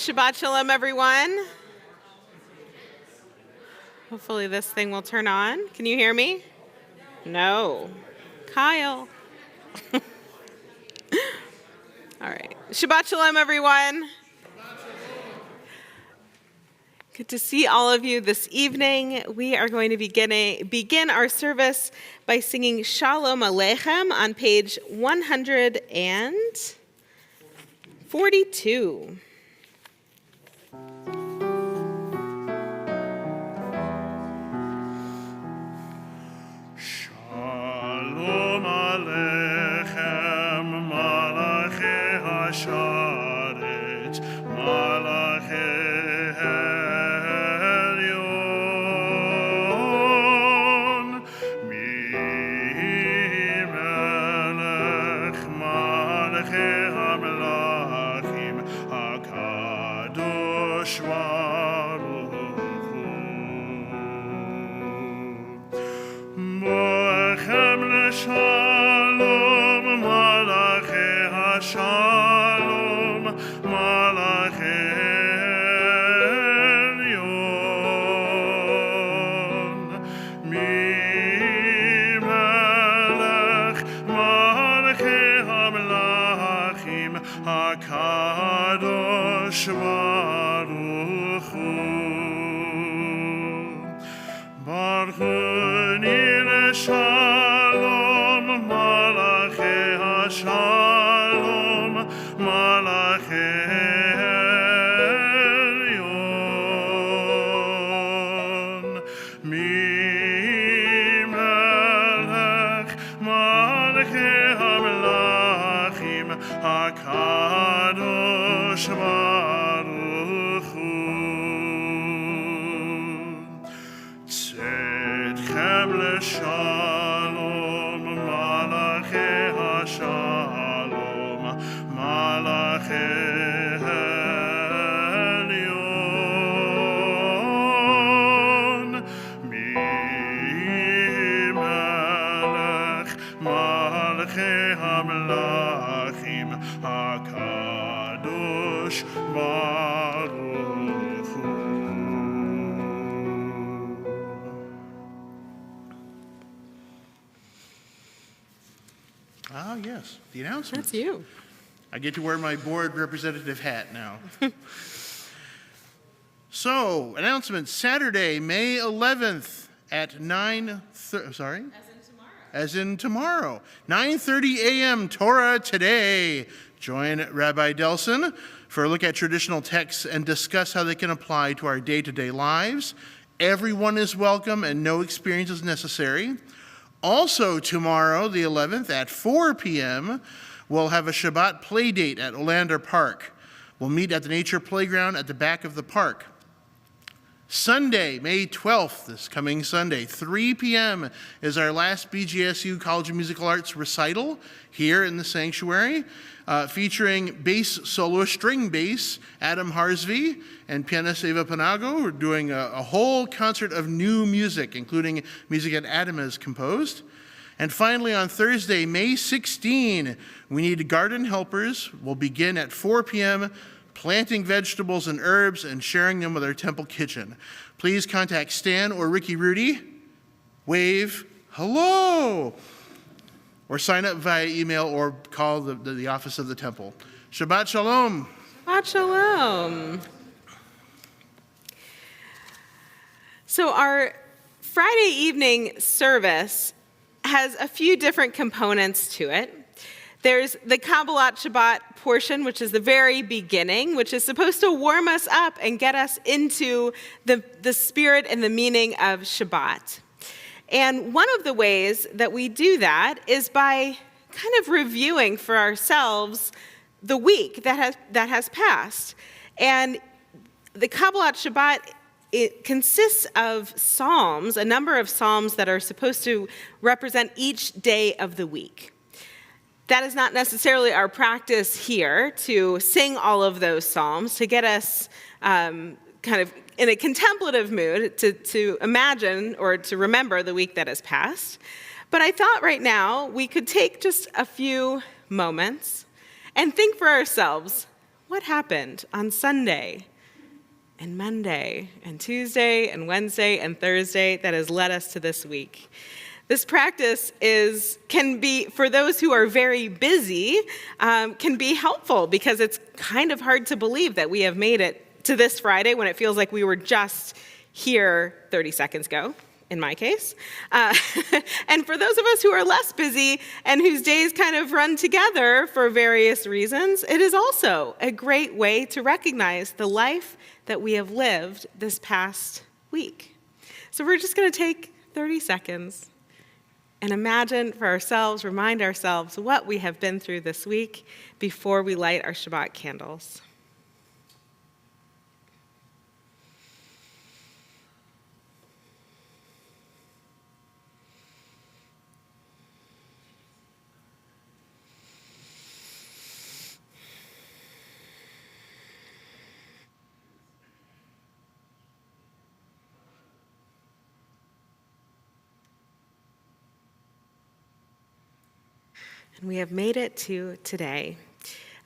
Shabbat shalom, everyone. Hopefully this thing will turn on. Can you hear me? No. Kyle. All right. Shabbat shalom, everyone. Good to see all of you this evening. We are going to begin our service by singing Shalom Aleichem on page 142. Shalom Aleichem, Malachei Hasharet, Malachei Elyon, Mi Melech Malachei HaMelachim, HaKadosh Baruch Hu. Boechem leshalom, Malachei Hashalom, Malachei Elyon, Mi-melech Malachei HaMelachim, HaKadosh Baruch Hu. Baruch Hu Shalom, Malachei Hashalom, Malachei Elyon, Mi-melech Malachei HaMelachim, HaKadosh Baruch Hu. Tzedchem l'shalom, Malachei Hashalom, Malachei Elyon, Mi-melech Malachei HaMelachim, HaKadosh Baruch Hu. Ah, yes, the announcements. That's you. I get to wear my board representative hat now. So, announcements, Saturday, May 11th at As in tomorrow. 9:30 a.m. Torah Today. Join Rabbi Delson for a look at traditional texts and discuss how they can apply to our day-to-day lives. Everyone is welcome and no experience is necessary. Also tomorrow, the 11th, at 4 p.m., we'll have a Shabbat play date at Olander Park. We'll meet at the Nature Playground at the back of the park. Sunday, May 12th, this coming Sunday, 3 p.m. is our last BGSU College of Musical Arts recital here in the sanctuary, featuring bass soloist, string bass, Adam Harsvey, and pianist Eva Panago. We're doing a whole concert of new music, including music that Adam has composed. And finally, on Thursday, May 16, we need garden helpers. We'll begin at 4 p.m., planting vegetables and herbs and sharing them with our temple kitchen. Please contact Stan or Ricky Rudy. Wave hello, or sign up via email or call the office of the temple. Shabbat shalom. Shabbat shalom. So our Friday evening service has a few different components to it. There's the Kabbalat Shabbat portion, which is the very beginning, which is supposed to warm us up and get us into the spirit and the meaning of Shabbat. And one of the ways that we do that is by kind of reviewing for ourselves the week that has passed. And the Kabbalat Shabbat, it consists of psalms, a number of psalms that are supposed to represent each day of the week. That is not necessarily our practice here, to sing all of those psalms, to get us kind of in a contemplative mood, to imagine or to remember the week that has passed. But I thought right now we could take just a few moments and think for ourselves, what happened on Sunday and Monday and Tuesday and Wednesday and Thursday that has led us to this week. This practice can be, for those who are very busy, can be helpful because it's kind of hard to believe that we have made it to this Friday when it feels like we were just here 30 seconds ago, in my case. And for those of us who are less busy and whose days kind of run together for various reasons, it is also a great way to recognize the life that we have lived this past week. So we're just going to take 30 seconds and imagine for ourselves, remind ourselves what we have been through this week before we light our Shabbat candles. And we have made it to today.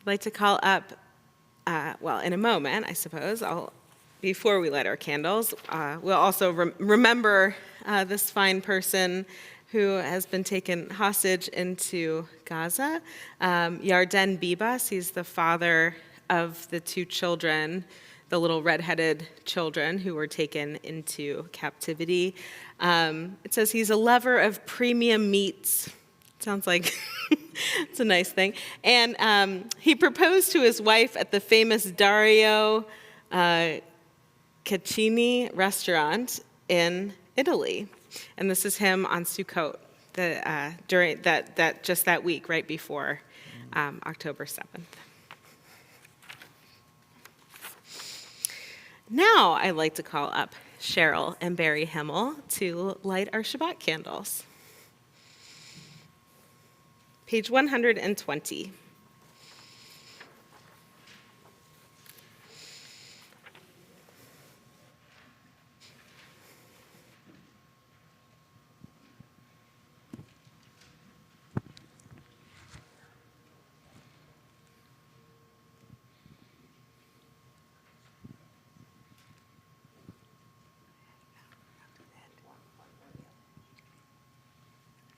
I'd like to call up, in a moment, I suppose, before we light our candles, we'll also remember this fine person who has been taken hostage into Gaza, Yarden Bibas. He's the father of the two children, the little redheaded children who were taken into captivity. It says he's a lover of premium meats. Sounds like it's a nice thing. And he proposed to his wife at the famous Dario Cecchini restaurant in Italy. And this is him on Sukkot, during just that week, right before October 7th. Now I'd like to call up Cheryl and Barry Himmel to light our Shabbat candles. Page 120.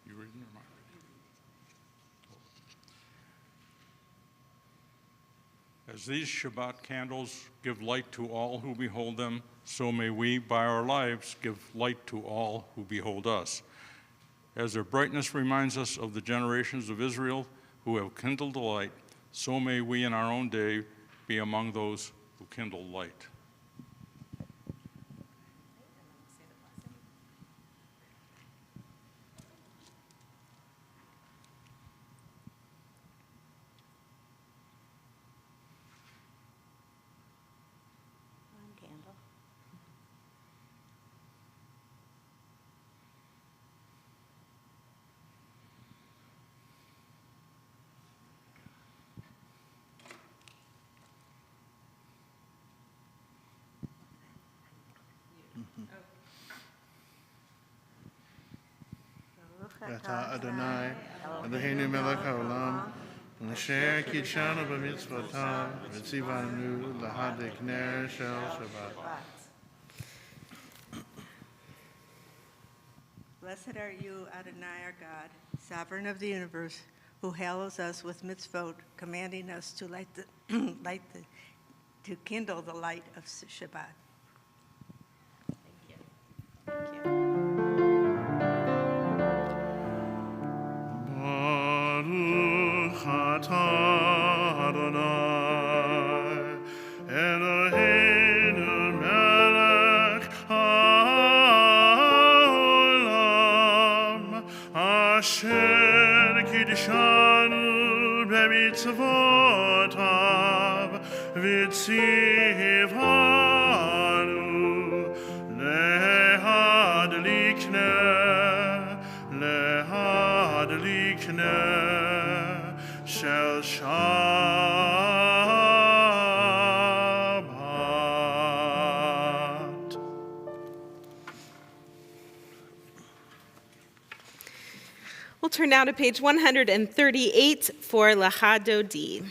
You reading or am I reading? As these Shabbat candles give light to all who behold them, so may we, by our lives, give light to all who behold us. As their brightness reminds us of the generations of Israel who have kindled the light, so may we in our own day be among those who kindle light. Ata Adonai, Eloheinu melech haolam, asher kitshanu b'mitzvotav, v'tzivanu lahadlik ner shel Shabbat. Blessed are you, Adonai, our God, sovereign of the universe, who hallows us with mitzvot, commanding us to to kindle the light of Shabbat. Thank you. Thank you. Baruch atah Adonai, Eloheinu melech haolam, asher kidshanu b'mitzvotav, v'tzivanu lehadlik ner shel Shabbat. We'll turn now to page 138 for Lahadodi.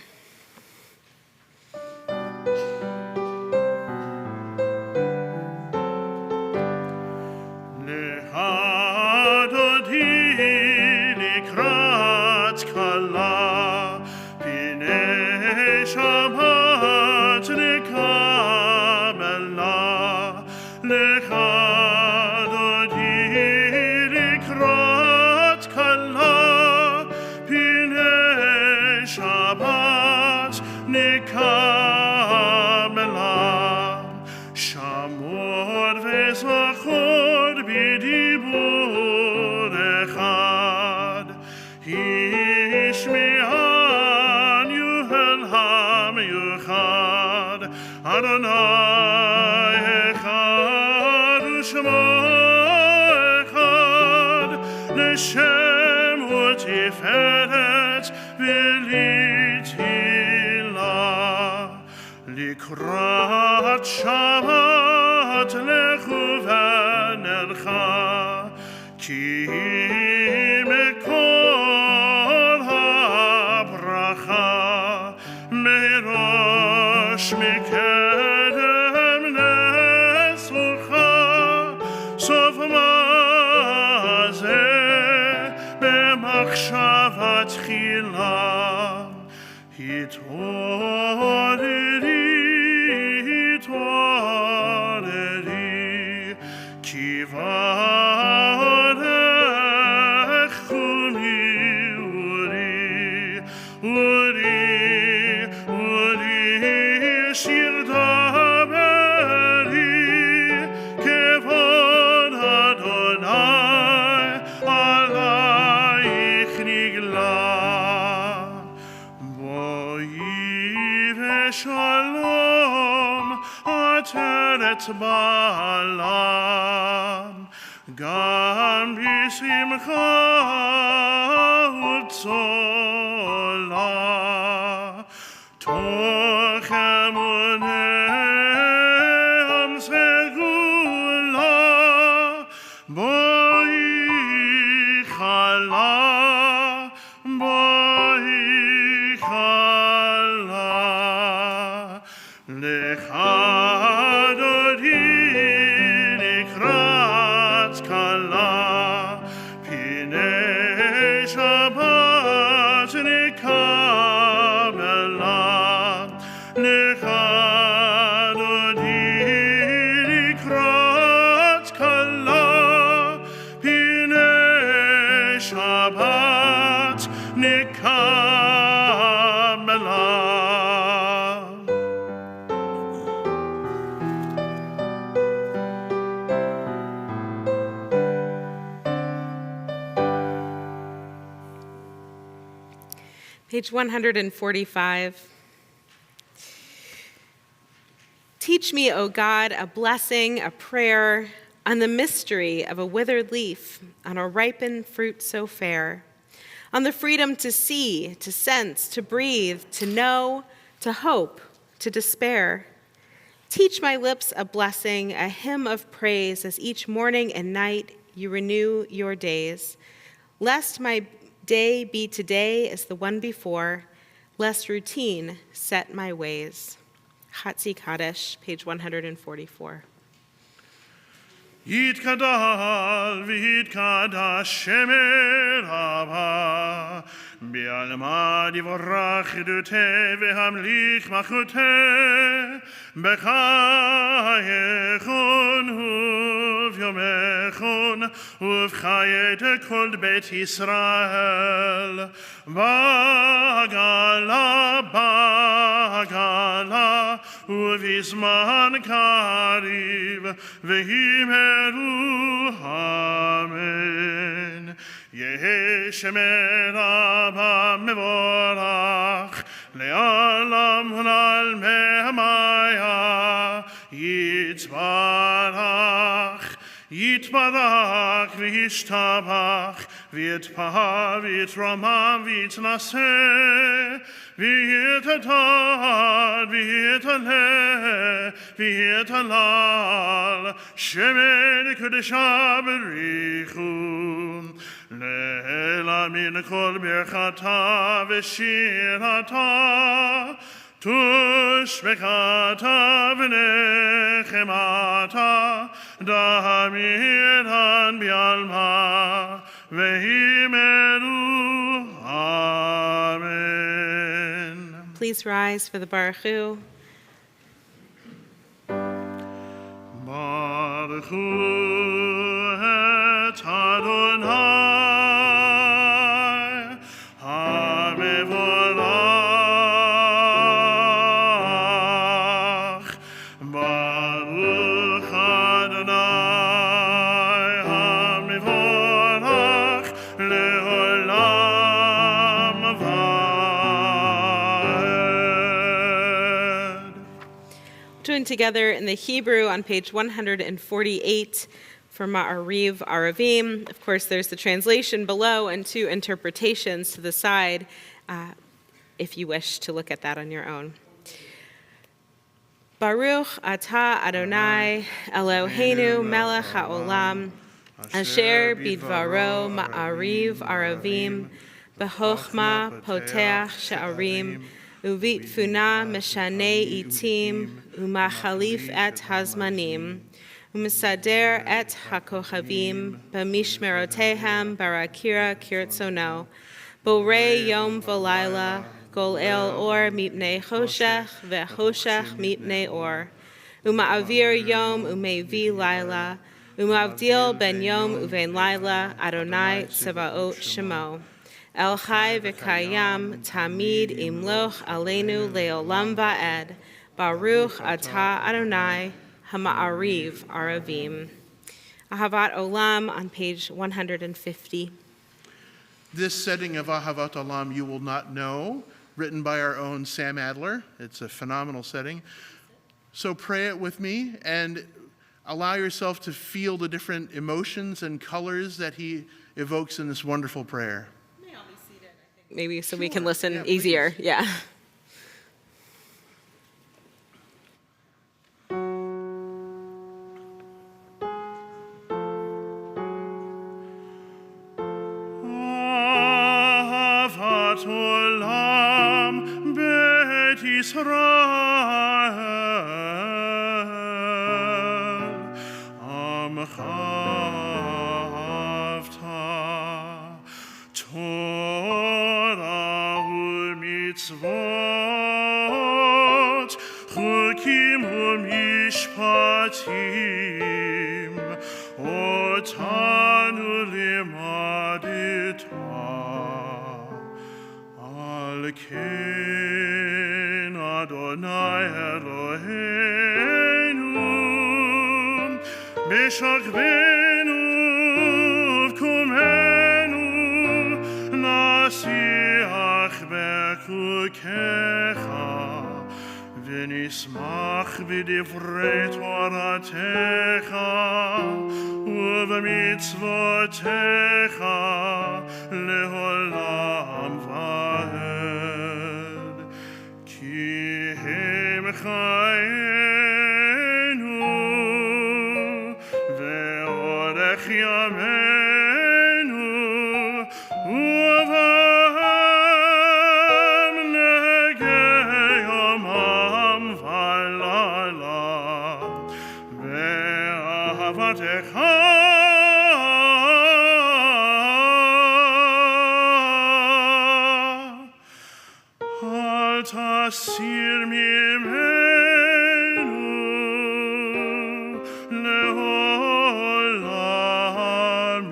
Shabbat nekabela lecha dodi likrat kala pine Shabbat nekabela shamor vezachor bidibur echad Ishme'an yuhel ha-meyuchad Adonai echad u'shmo echad L'shem u'tiferet v'lithilah Likrat Shabbat lechu v'nercha Ki mekol habracha merosh mekedem nesucha sof mazeh b'machshava tchila hitvoreri kivarech chumi uri shir daberi kevod Adonai alayich nigla Shalom ateret ba'alam gam b'simcha u'tzola toch emuneim segula boi chala Lechadodi nikrat kala Pinei Shabbat nikabela Lechadodi nikrat kala Pinei Shabbat nikabela Page 145. Teach me, O God, a blessing, a prayer, on the mystery of a withered leaf, on a ripened fruit so fair, on the freedom to see, to sense, to breathe, to know, to hope, to despair. Teach my lips a blessing, a hymn of praise, as each morning and night you renew your days, lest my day be today as the one before, lest routine set my ways. Hatzi Kadesh, page 144. Yitkadal v'yitkadash shemer haba Bi'alma divorach idute v'hamlich machute B'chayechon u'v'yomechon u'v'chayet kol bet Yisrael Bagala, bagala u'v'izman kariv v'himeru amen Yehi shemer haba mevorach le'alam hunal mehmaya yitzbarach Yitbarach v'yishtabach v'yitpah v'yitramam v'yitnaseh v'yitadad v'yitaleh v'yitalal shemer kedusha b'richu le'ela min kol birchata v'shirata Tushbekata v'nechemata damiran bi'alma v'himeru amen. please rise for the Baruch Hu. Baruch Hu et Adonai, HaMevorach. Baruch Adonai, HaMevorach, le'olam vaed. Join together in the Hebrew on page 148 for Ma'ariv Aravim. Of course, there's the translation below and two interpretations to the side if you wish to look at that on your own. Baruch atah Adonai Eloheinu melech haolam asher bidvaro ma'ariv aravim b'chochma poteach sha'arim uvitfuna meshanei itim umachalif et hazmanim umesader et hakochavim b'mishmerotehem barakira kiritzono borei yom v'layla Gol el or mipnei choshech vechoshech mipnei or. Uma'avir yom umevi laila. Uma'avdil ben yom uvein laila. Adonai tsevaot shemo. El chai v'kayam tamid imloch aleinu leolam va'ed. Baruch atah Adonai hama'ariv aravim. Ahavat olam on page 150. This setting of Ahavat Olam you will not know, written by our own Sam Adler. It's a phenomenal setting. So pray it with me and allow yourself to feel the different emotions and colors that he evokes in this wonderful prayer. May all be seated, I think. Maybe so we can Sure. listen Yeah, easier. please. Yeah. Ahavat olam bet Yisrael, Amcha avta, Torah u'mitzvot, Chukim u'mishpatim, Otanu limadita. Al ken Adonai Eloheinu b'shachvenu v'kumenu nasiach b'chukecha v'nismach b'divrei Toratecha u'v'mitzvotecha le'olam vaed ki hem chayenu ve'orech yamenu uvam negei yomam v'layla ve'ahavatecha al tasir mimenu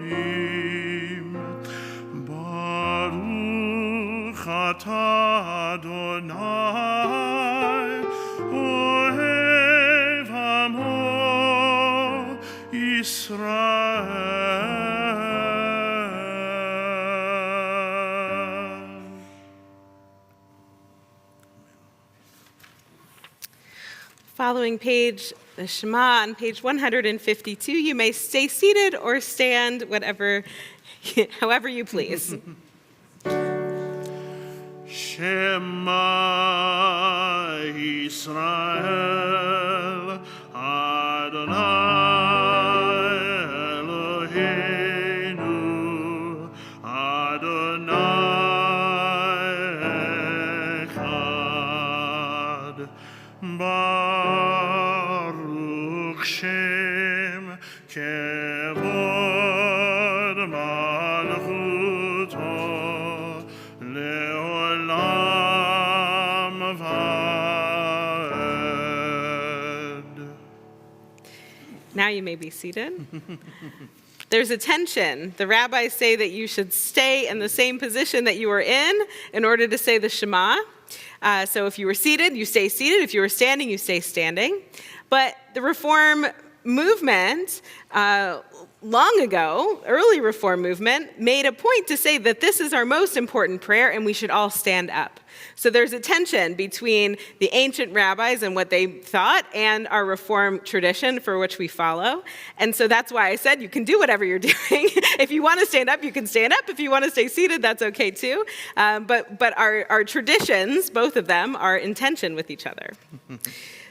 leolamim. Baruch atah Adonai ohev amo Yisrael. Following page, the Shema on page 152. You may stay seated or stand, however you please. Shema Yisrael Adonai Eloheinu Adonai Echad Baruch Shem Kevod Malchuto Leolam Now you may be seated. There's a tension. The rabbis say that you should stay in the same position that you were in order to say the Shema. So if you were seated, you stay seated. If you were standing, you stay standing. But the Reform movement, long ago, early Reform movement, made a point to say that this is our most important prayer and we should all stand up. So there's a tension between the ancient rabbis and what they thought and our Reform tradition for which we follow. And so that's why I said you can do whatever you're doing. If you want to stand up, you can stand up. If you want to stay seated, that's okay too. But our traditions, both of them, are in tension with each other.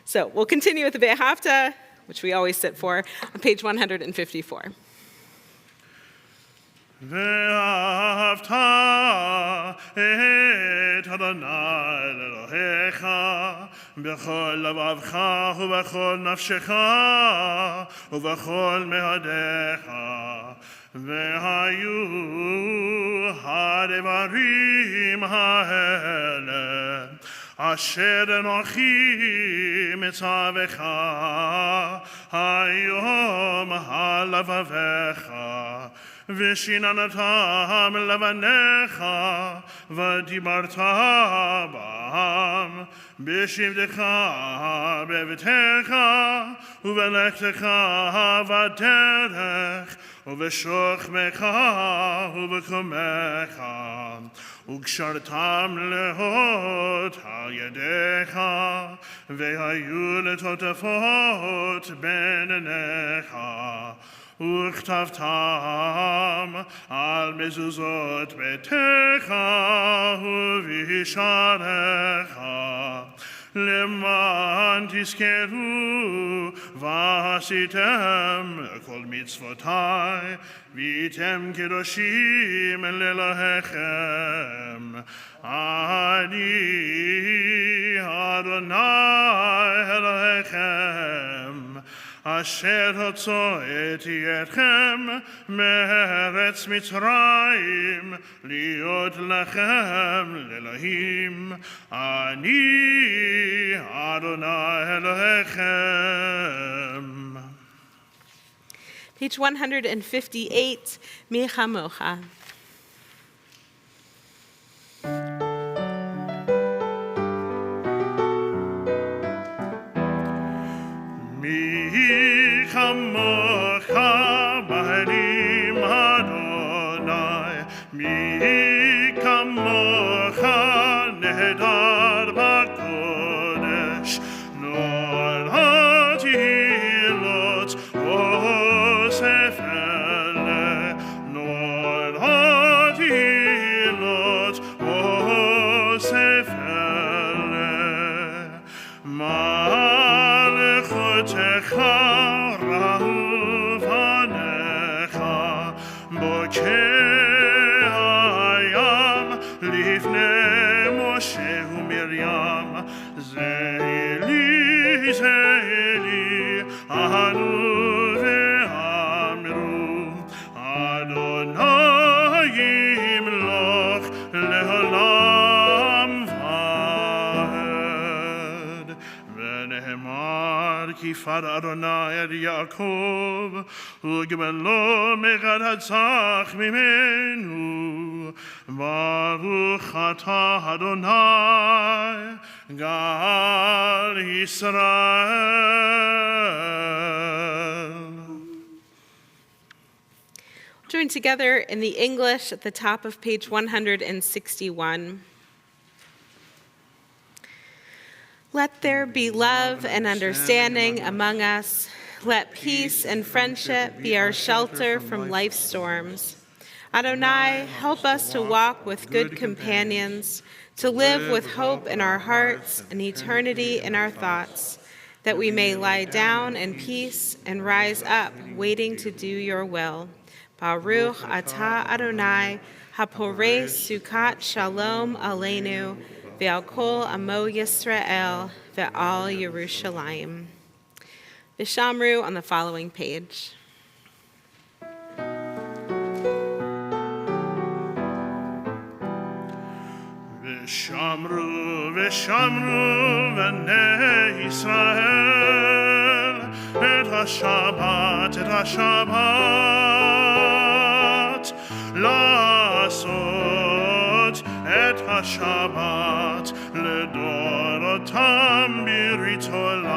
So we'll continue with the Ve'ahavta, which we always sit for, on page 154. ואהבת את אדוני אלוהיך בכל לבבך ובכל נפשך ובכל מאודיך והיו הדברים האלה אשר אנוכי מצווך היום על לבביך ושיננתם לבניך ודיברת בם בשבתך בביתך ובלכתך בדרך ובשוכבך ובקומך וקשרתם להות על ידיך והיו לטוטפות בין עיניך וכתבתם על מזוזות ביתך ובשעריך למען תזכרו ועשיתם כל מצוותי והייתם קדושים לאלוהיכם אני אדוני אלוהיכם אשר הוצאתי אתכם מארץ מצרים להיות לכם לאלוהים אני אדוני אלוהיכם. Page 158, Mi Chamocha. מי כמוך בהרים אדוני, מי כמוך נהדר בקודש, נולדתי לוט אוסף אלה, נולדתי לוט אוסף אלה. מלכותך ראו פניך, בוקע הים לפני משה ומרים. זה אלי, ענו ואמרו, אדוני ימלוך לעולם ועד. ונאמר כי פר אדוני אל יעקב, וגמלו מחדצך ממנו. ברוך אתה אדוני, גאל ישראל. Join together in the English at the top of page 161. Let there be love and understanding among us. Let peace and friendship be our shelter from life's storms. Adonai, help us to walk with good companions, to live with hope in our hearts and eternity in our thoughts, that we may lie down in peace and rise up, waiting to do your will. Baruch atah Adonai, haporei sukat shalom aleinu, ve'al kol amo Yisrael, ve'al Yerushalayim. Vishamru on the following page. ושמרו ושמרו בני ישראל את השבת, את השבת, לעשות את השבת לדורותם ברית עולם.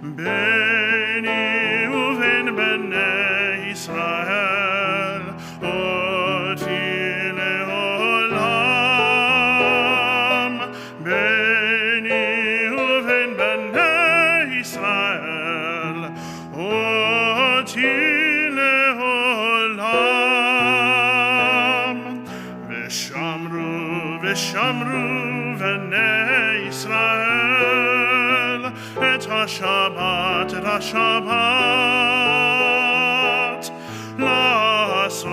ביני ובין בני ישראל אותי לעולם. ביני ובין בני ישראל אותי לעולם. ושמרו בני ישראל את השבת, את השבת, לעשות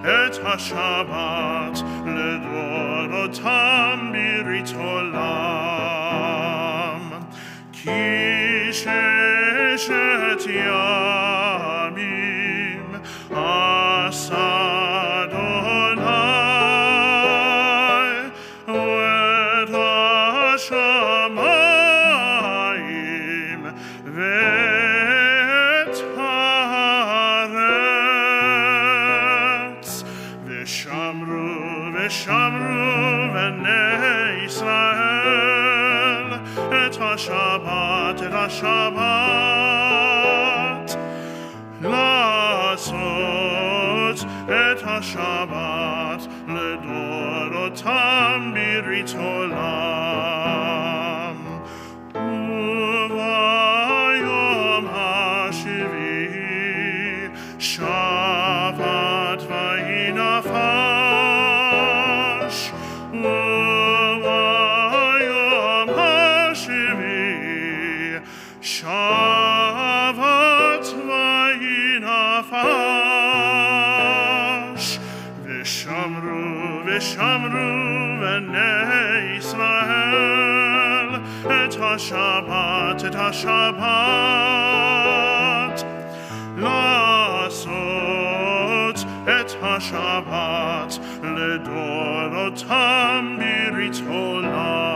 את השבת לדורותם ברית עולם. כי ששת ימים עשה השמיים ואת הארץ. ושמרו בני ישראל את השבת, את השבת, לעשות את השבת לדורותם ברית עולם. וביום השביעי שבת ויהי נפש. וביום השביעי שבת ויהי נפש. ושמרו בני ישראל את השבת, את השבת, לעשות את השבת לדורותם ברית עולם.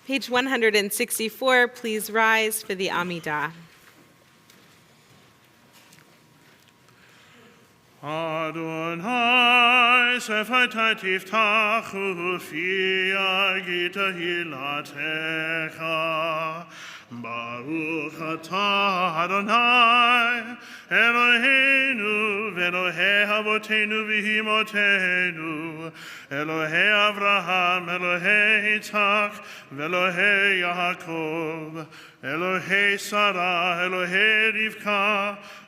Page 164, please rise for the Amidah. Adonai, sefata tiftachu fi agita hilatecha. Baruch atah Adonai, Eloheinu, v'Elohei avotenu v'himotenu, Elohei Avraham, Elohei Yitzhak, v'Elohei Yaakov, Elohei Sarah, Elohei Rivka,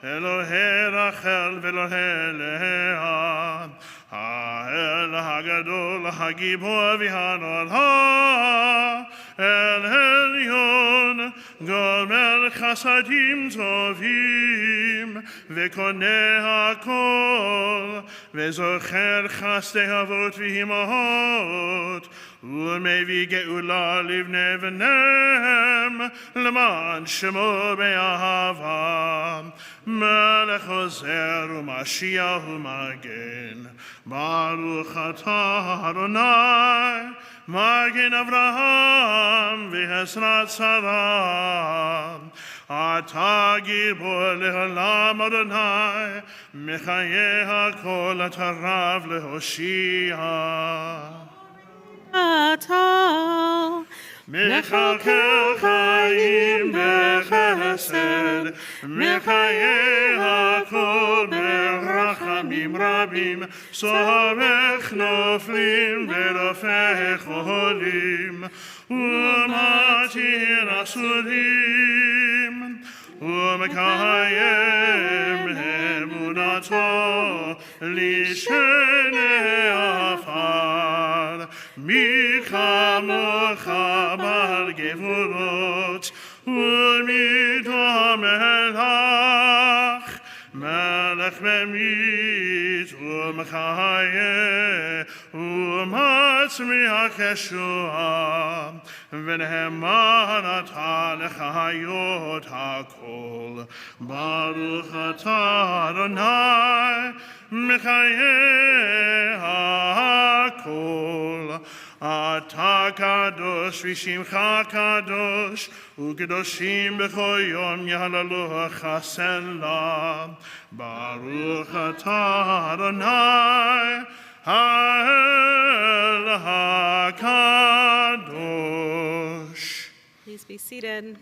Elohei Rachel, v'Elohei Leah. האל הגדול, הגיבור והנורא, אל עליון, גומל חסדים טובים, וקונה הכל, וזוכר חסדי אבות ואימהות, ומביא גאולה לבני בניהם, למען שמו באהבה. מלך עוזר ומשיח ומגן, ברוך אתה אדוני, מגן אברהם ועזרת שרה. אתה גיבור לעולם אדוני, מחיי הכל אתה רב להושיע. אתה מחכה חיים בחסד, מחיי הכל ברחמים רבים, סומך נופלים ורופא חולים, ומתיר אסורים, ומקיים אמונתו לשני עפר. מי כמוך בעל גבורות, ומיתו מלך, מלך ממית ומחיה, ומצמיח ישועה, ונאמן אתה לחיות הכל. ברוך אתה אדוני, מחיי הכל. אתה הקדוש ושמך הקדוש, וקדושים בכל יום יהללוך סלה. ברוך אתה אדוני האל הקדוש. Please be seated.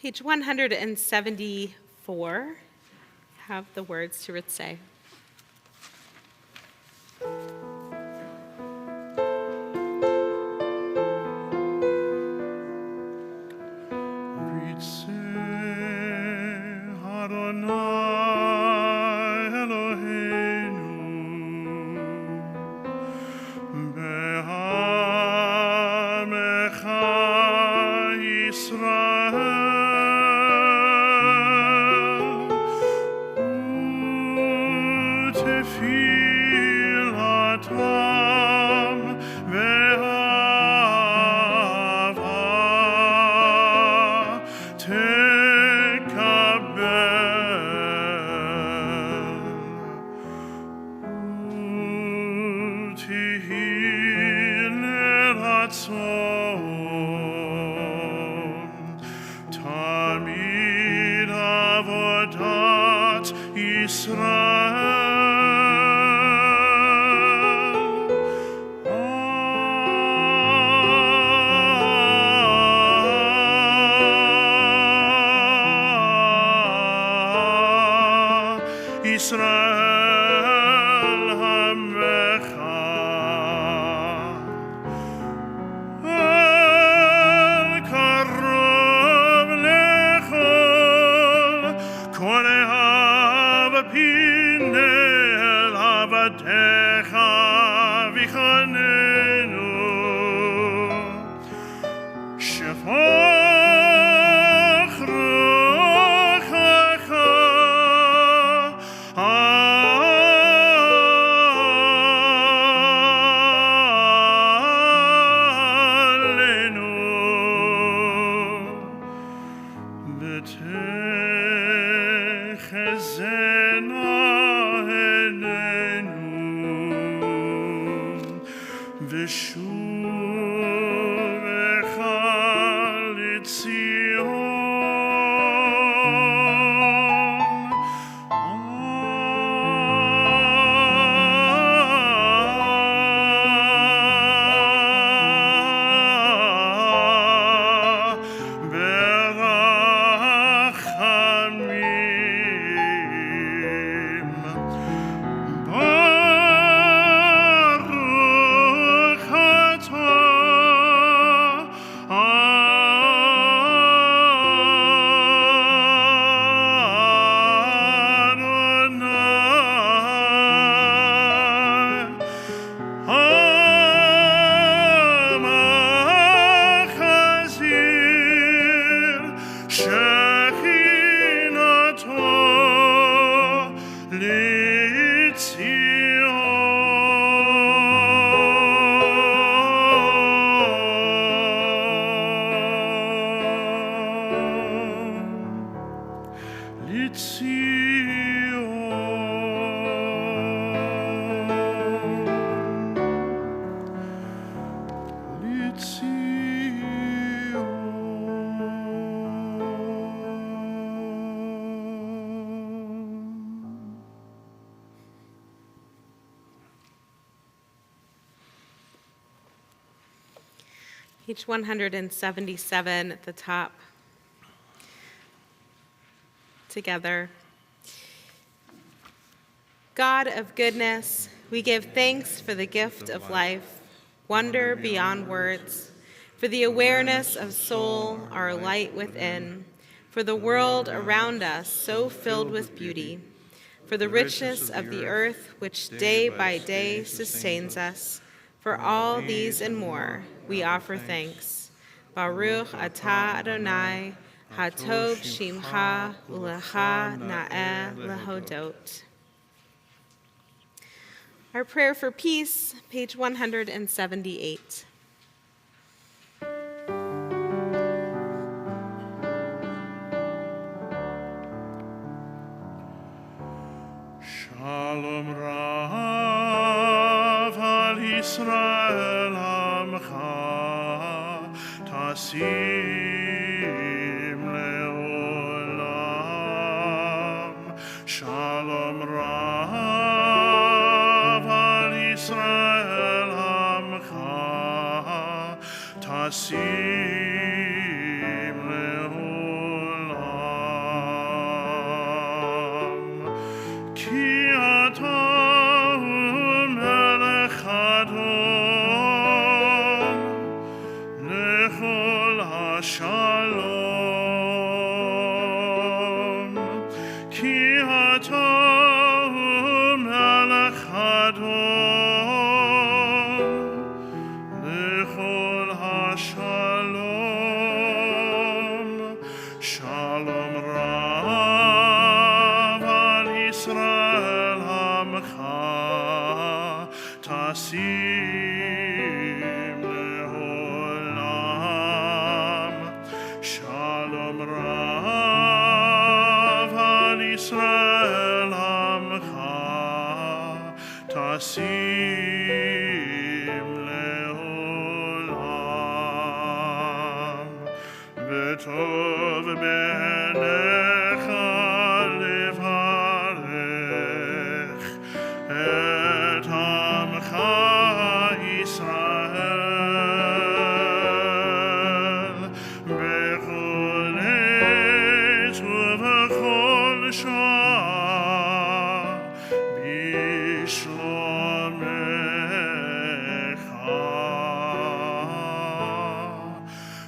Page 174 have the words to say. Page 177 at the top. Together. God of goodness, we give thanks for the gift of life, wonder beyond words, for the awareness of soul, our light within, for the world around us so filled with beauty, for the richness of the earth which day by day sustains us. For all these and more, we offer thanks. Baruch atah Adonai, hatov shimcha ulecha na'eh lehodot. Our prayer for peace, page 178. Shalom Rav al Yisrael Amcha Tasim Leolam. Shalom Rav al Yisrael Amcha Tasim Leolam. Ki ata melech Adon lechol hashalom. Ki ata melech Adon lechol hashalom. Shalom Rav al Yisrael Amcha Tasim Leolam. Shalom Rav al Yisrael Amcha Tasim Leolam. B'tov b'necha levarech et amcha Yisrael b'chol עת ובכל שעה בשלומך.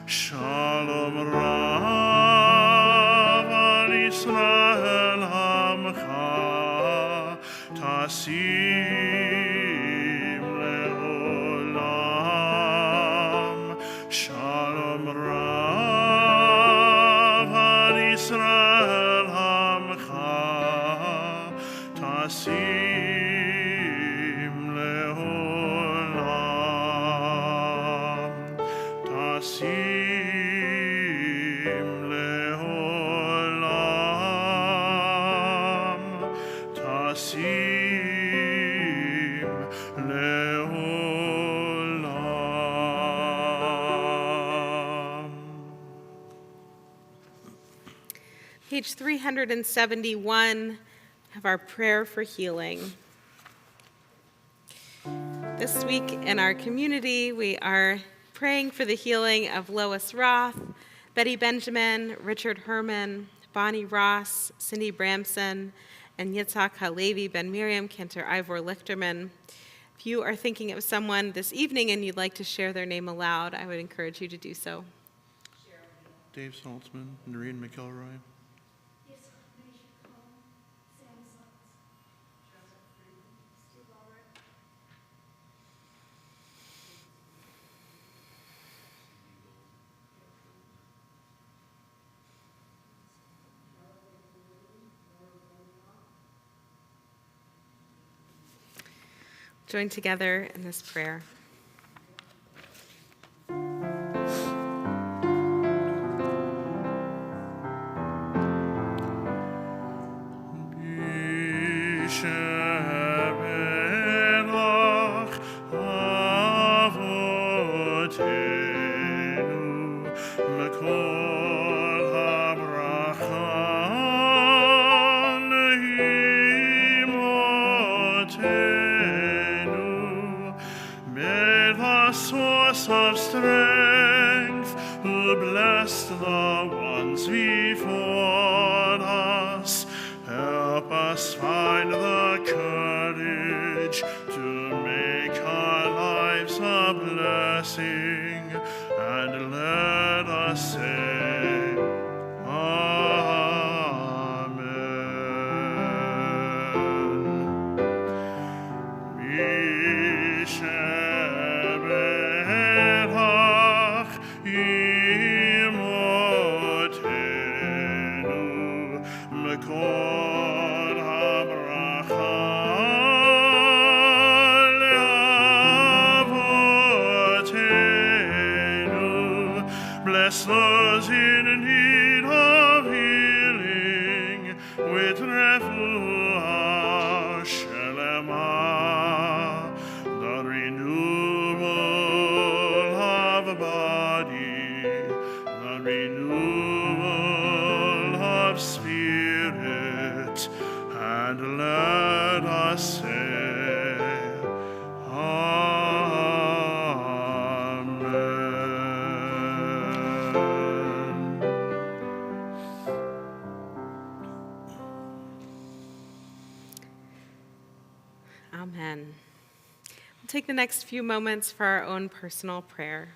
Shalom Rav al Yisrael Amcha Tasim Leolam. Shalom Rav al Yisrael Amcha Tasim Leolam. Tasim Leolam. Tasim Leolam. Page 371 of our prayer for healing. This week in our community, we are praying for the healing of Lois Roth, Betty Benjamin, Richard Herman, Bonnie Ross, Cindy Bramson, and Yitzhak Halevi, Ben Miriam, Cantor Ivor Lichterman. If you are thinking of someone this evening and you'd like to share their name aloud, I would encourage you to do so. Dave Saltzman, Noreen McElroy. Join together in this prayer. Bishemelach avotenu mekol habracha lehimotenu. May the source of strength who bless the ones before us help us find the courage to make our lives a blessing, and let us say, Amen. Misheberach imotenu mekol habracha leavotenu. Bless those in need of healing with refuah and let us say, Amen. Amen. We'll take the next few moments for our own personal prayer.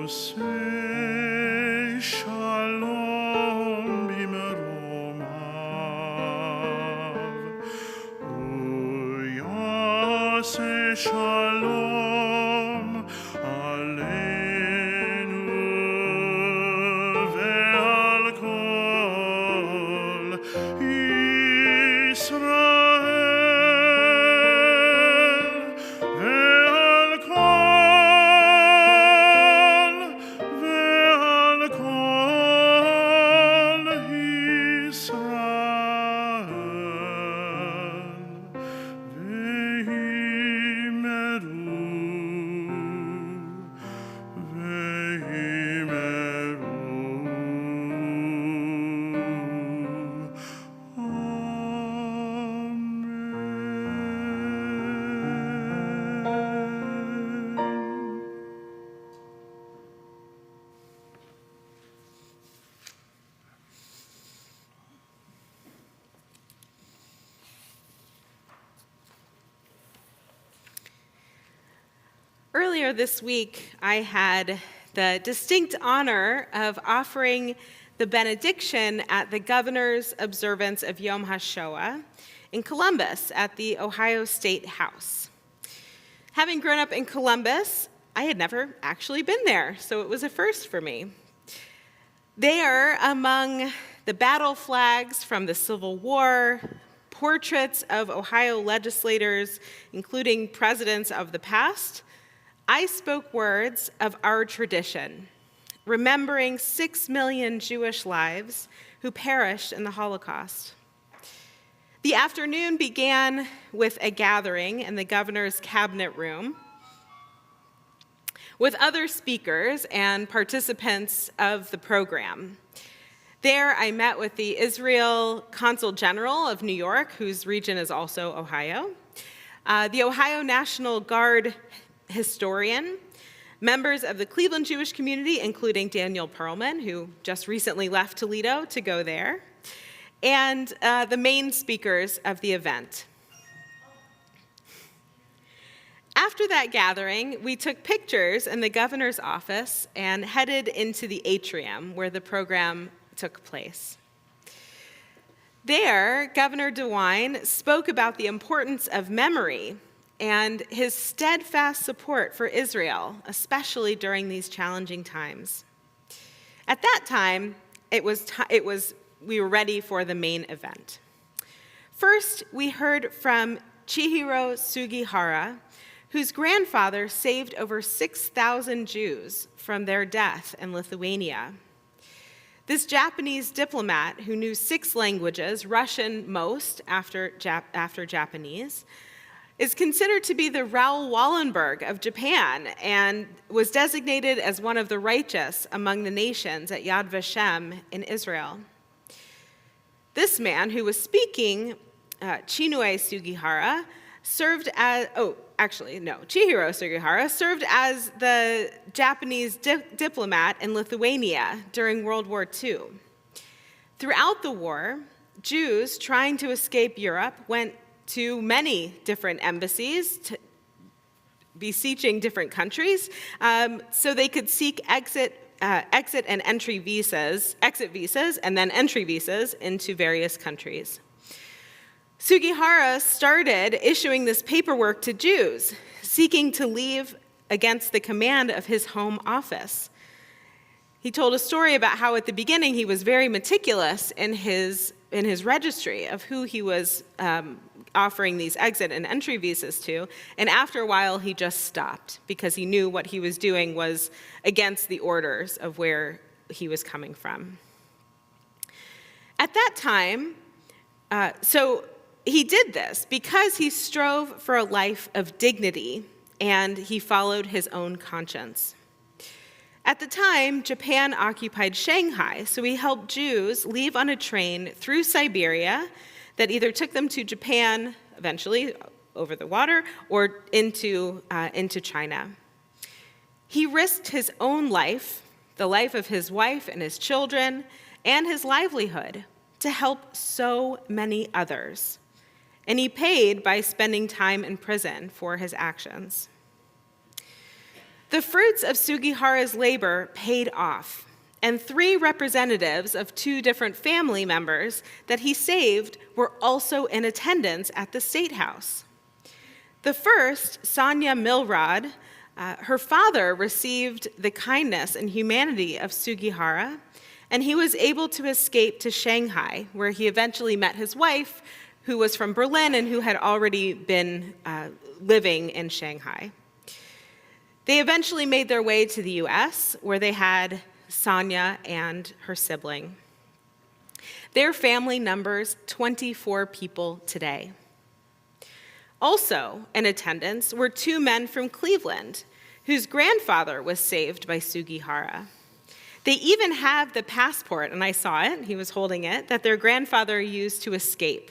O say shalom b'meromav. O yaseh shalom aleinu ve'al kol Yisrael ve'al kol Yisrael ve'imeru. Amen. Earlier this week, I had the distinct honor of offering the benediction at the governor's observance of Yom HaShoah in Columbus at the Ohio State House. Having grown up in Columbus, I had never actually been there, so it was a first for me. There, among the battle flags from the Civil War, portraits of Ohio legislators, including presidents of the past, I spoke words of our tradition, remembering 6 million Jewish lives who perished in the Holocaust. The afternoon began with a gathering in the governor's cabinet room with other speakers and participants of the program. There, I met with the Israel Consul General of New York, whose region is also Ohio, the Ohio National Guard historian, members of the Cleveland Jewish community, including Daniel Perlman, who just recently left Toledo to go there, and the main speakers of the event. After that gathering, we took pictures in the governor's office and headed into the atrium where the program took place. There, Governor DeWine spoke about the importance of memory and his steadfast support for Israel, especially during these challenging times. At that time, we were ready for the main event. First, we heard from Chihiro Sugihara, whose grandfather saved over 6,000 Jews from their death in Lithuania. This Japanese diplomat, who knew 6 languages, Russian most after Japanese, is considered to be the Raoul Wallenberg of Japan and was designated as one of the righteous among the nations at Yad Vashem in Israel. This man who was speaking, Chihiro Sugihara, served as the Japanese diplomat in Lithuania during World War II. Throughout the war, Jews trying to escape Europe went to many different embassies beseeching different countries so they could seek exit and entry visas, exit visas, and then entry visas into various countries. Sugihara started issuing this paperwork to Jews seeking to leave against the command of his home office. He told a story about how at the beginning he was very meticulous in his registry of who he was offering these exit and entry visas to, and after a while he just stopped because he knew what he was doing was against the orders of where he was coming from. At that time, so he did this because he strove for a life of dignity and he followed his own conscience. At the time, Japan occupied Shanghai, so he helped Jews leave on a train through Siberia that either took them to Japan, eventually over the water, or into China. He risked his own life, the life of his wife and his children, and his livelihood to help so many others. And he paid by spending time in prison for his actions. The fruits of Sugihara's labor paid off, and 3 representatives of 2 different family members that he saved were also in attendance at the State House. The first, Sonia Milrod, her father received the kindness and humanity of Sugihara, and he was able to escape to Shanghai, where he eventually met his wife, who was from Berlin and who had already been living in Shanghai. They eventually made their way to the US, where they had Sonia and her sibling. Their family numbers 24 people today. Also in attendance were 2 men from Cleveland, whose grandfather was saved by Sugihara. They even have the passport, and I saw it, he was holding it, that their grandfather used to escape.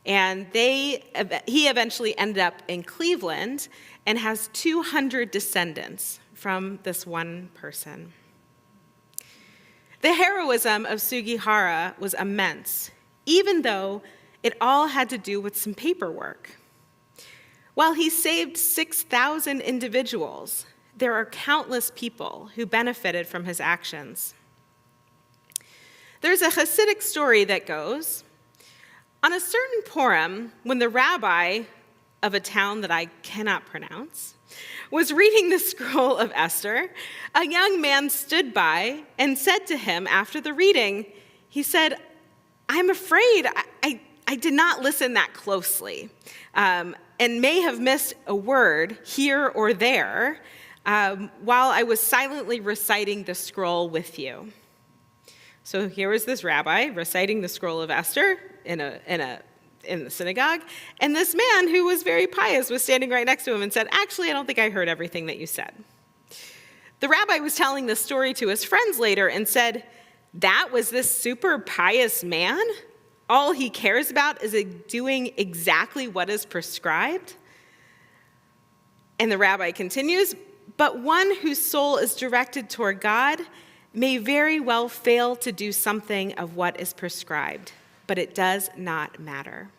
And he eventually ended up in Cleveland and has 200 descendants from this one person. The heroism of Sugihara was immense, even though it all had to do with some paperwork. While he saved 6,000 individuals, there are countless people who benefited from his actions. There's a Hasidic story that goes, on a certain Purim, when the rabbi of a town that I cannot pronounce was reading the scroll of Esther, a young man stood by and said to him after the reading, he said, I'm afraid I did not listen that closely and may have missed a word here or there while I was silently reciting the scroll with you. So here was this rabbi reciting the scroll of Esther in the synagogue, and this man who was very pious was standing right next to him and said, actually, I don't think I heard everything that you said. The rabbi was telling this story to his friends later and said, that was this super pious man? All he cares about is doing exactly what is prescribed? And the rabbi continues, but one whose soul is directed toward God may very well fail to do something of what is prescribed, but it does not matter.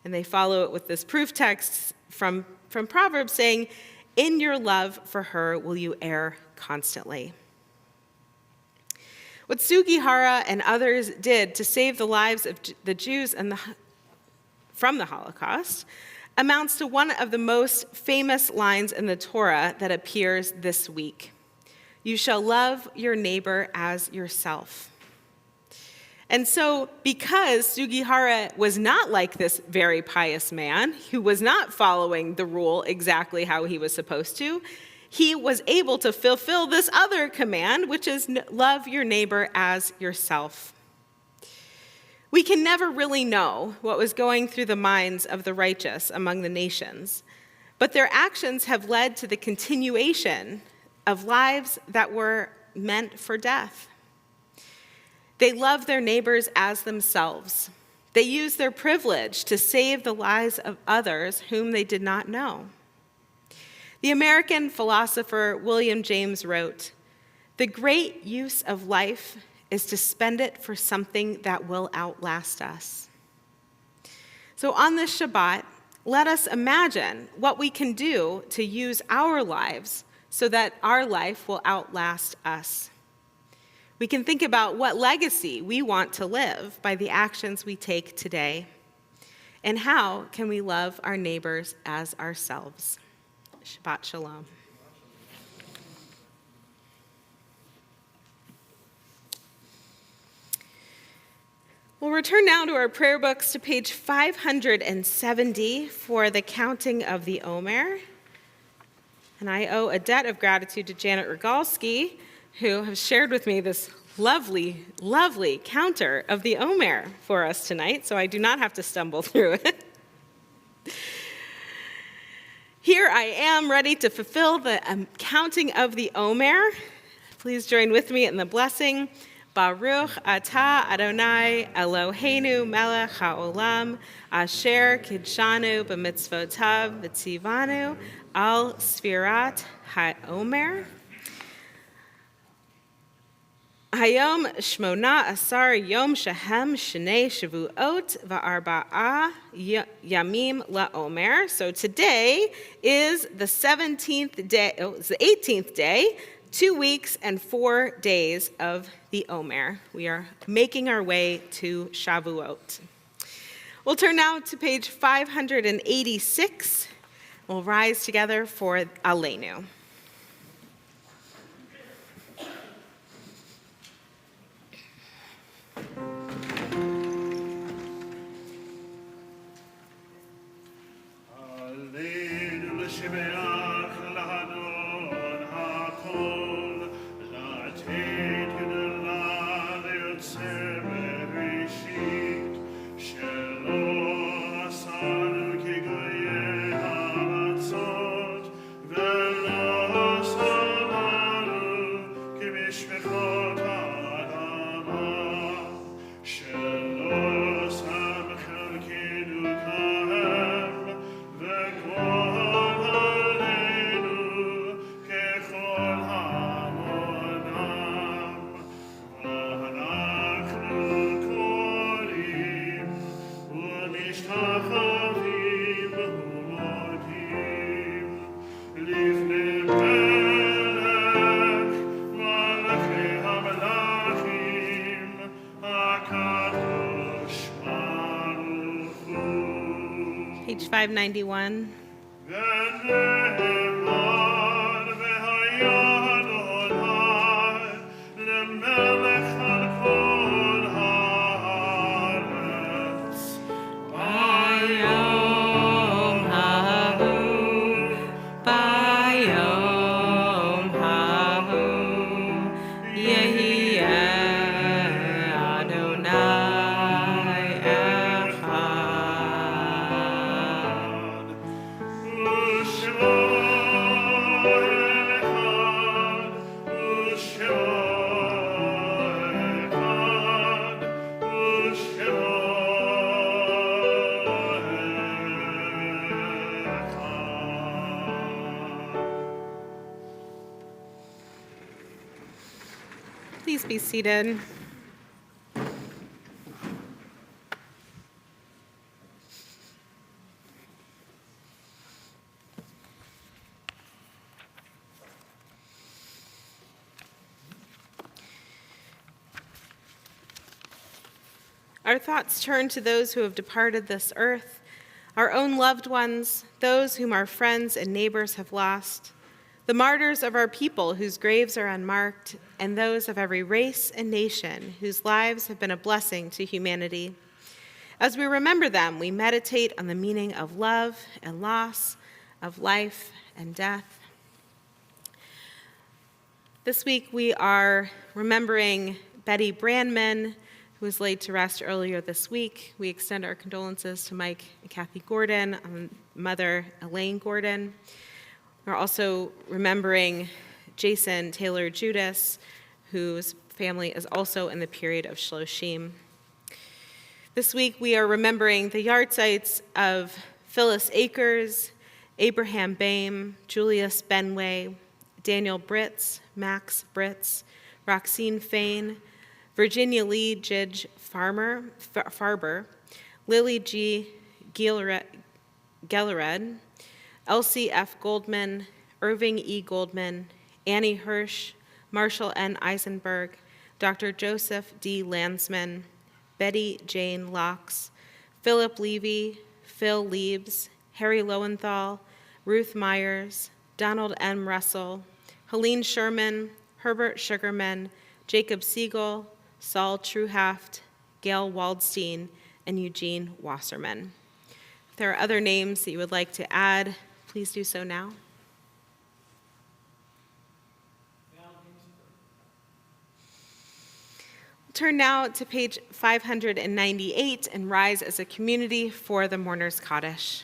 And they follow it with this proof text from Proverbs saying, in your love for her will you err constantly. What Sugihara and others did to save the lives of the Jews from the Holocaust amounts to one of the most famous lines in the Torah that appears this week. You shall love your neighbor as yourself. And so, because Sugihara was not like this very pious man, who was not following the rule exactly how he was supposed to, he was able to fulfill this other command, which is love your neighbor as yourself. We can never really know what was going through the minds of the righteous among the nations, but their actions have led to the continuation of lives that were meant for death. They love their neighbors as themselves. They use their privilege to save the lives of others whom they did not know. The American philosopher William James wrote, "The great use of life is to spend it for something that will outlast us." So on this Shabbat, let us imagine what we can do to use our lives so that our life will outlast us. We can think about what legacy we want to live by the actions we take today. And how can we love our neighbors as ourselves? Shabbat Shalom. We'll return now to our prayer books to page 570 for the counting of the Omer. And I owe a debt of gratitude to Janet Rogalski, who has shared with me this lovely, lovely counter of the Omer for us tonight, so I do not have to stumble through it. Here I am ready to fulfill the counting of the Omer. Please join with me in the blessing. Baruch atah Adonai Eloheinu melech haolam asher kidshanu b'mitzvotav v'tzivanu al sfirat ha'omer. Hayom shmona asar yom shehem shnei shavuot va'arba'a yamim la'omer. So today is the 17th day, it's the 18th day, 2 weeks and 4 days of the Omer. We are making our way to Shavuot. We'll turn now to page 586. We'll rise together for Aleinu. Page 591. Please be seated. Our thoughts turn to those who have departed this earth, our own loved ones, those whom our friends and neighbors have lost, the martyrs of our people whose graves are unmarked, and those of every race and nation whose lives have been a blessing to humanity. As we remember them, we meditate on the meaning of love and loss, of life and death. This week we are remembering Betty Brandman, who was laid to rest earlier this week. We extend our condolences to Mike and Kathy Gordon, and mother Elaine Gordon. We're also remembering Jason Taylor Judas, whose family is also in the period of Shloshim. This week we are remembering the yahrzeits of Phyllis Akers, Abraham Boehm, Julius Benway, Daniel Britz, Max Britz, Roxine Fain, Virginia Lee Jidge Farber, Lily G. Gellered, Elsie F. Goldman, Irving E. Goldman, Annie Hirsch, Marshall N. Eisenberg, Dr. Joseph D. Landsman, Betty Jane Locks, Philip Levy, Phil Liebs, Harry Lowenthal, Ruth Myers, Donald M. Russell, Helene Sherman, Herbert Sugarman, Jacob Siegel, Saul Truhaft, Gail Waldstein, and Eugene Wasserman. If there are other names that you would like to add, please do so now. Turn now to page 598 and rise as a community for the Mourner's Kaddish.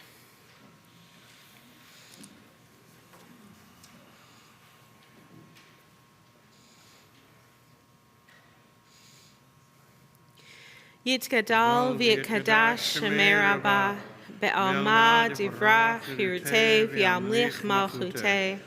Yitgadal v'yitkadash shemei rabbah be'alma divrach hirutei v'yamlich malchutei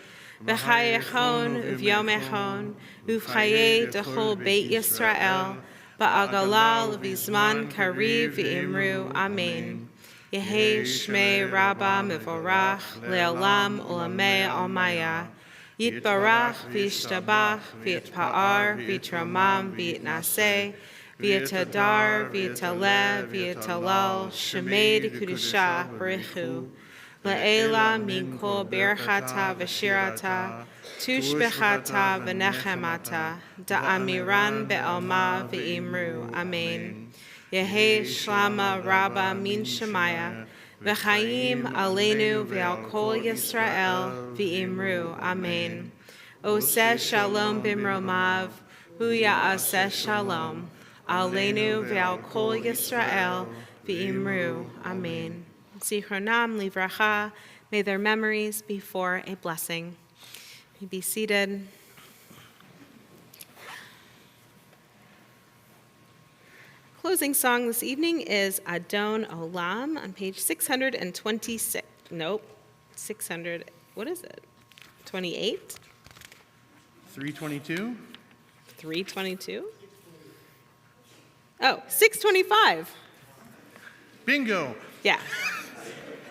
v'chayechon uvyomechon uvchaye dechol beit Yisrael ba'agalal v'zman kariv v'imru amen. Yehei shmei rabbah mevorach le'olam olamei almaya yitbarach v'yishtabach v'yitpa'ar v'yitramam v'yitnaseh V'yitadar, v'yitaleh, v'yitalal, shemei d'kudusha b'richu, la'ela min kol berchata v'shirata, tushbechata v'nechemata, da'amiran be'alma v'imru, amen. Yehei shlama rabba min shemaya, v'chaim aleinu v'al kol Yisrael, v'imru, amen. Oseh shalom b'mromav, hu ya'aseh shalom. Aleinu ve'al kol Yisrael v'imru. Amen. Zichronam livracha. May their memories be for a blessing. You be seated. Closing song this evening is Adon Olam on page 626. Nope, 600. What is it? 28? 322. 322? Oh, 625. Bingo. Yeah.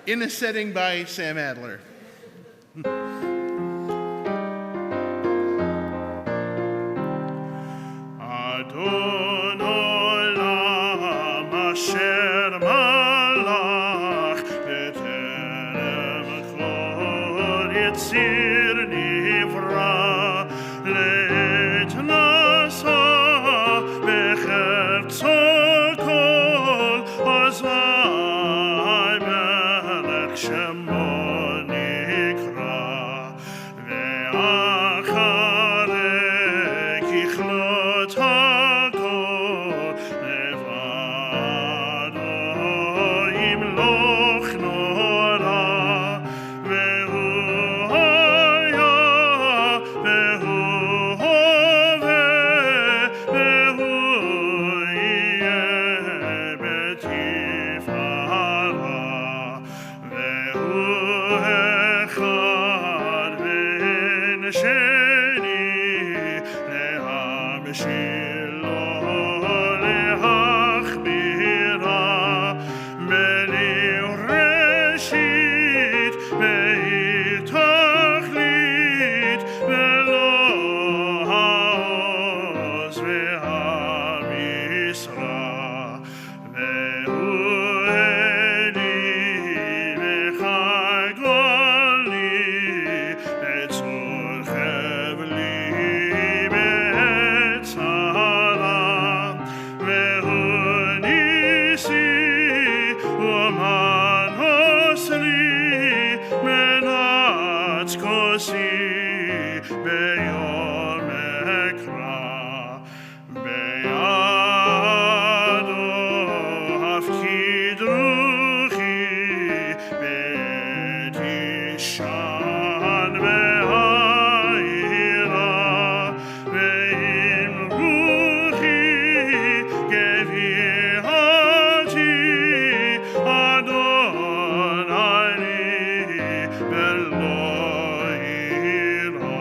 In a setting by Sam Adler. Adon olam asher malach b'terem kol yitzir nivra leit nasa b'chertzo kol ozai melech shemo nikra ve'acharei kichlot hagol levado yimloch nora ve'hu haya ve'hu hove ve'hu yeh betifara ve'hu echad ve'en sheni lehamshilo lehachbira meli reshit me'il tachlit ve'lo ha'oz ve'ha'misra ve'hu eli ve'chagoli ve'tzur chevli be'etzara ve'hu nisi u'man osri menatz kosi be'yom ekra be'yado hafkid ruchi be'tishan ve'ha'ira ve'im ruchi gevihati Adonai ve'lo ira.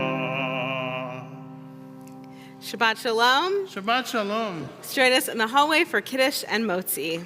Shabbat Shalom. Shabbat Shalom. Let's join us in the hallway for Kiddush and Motzi.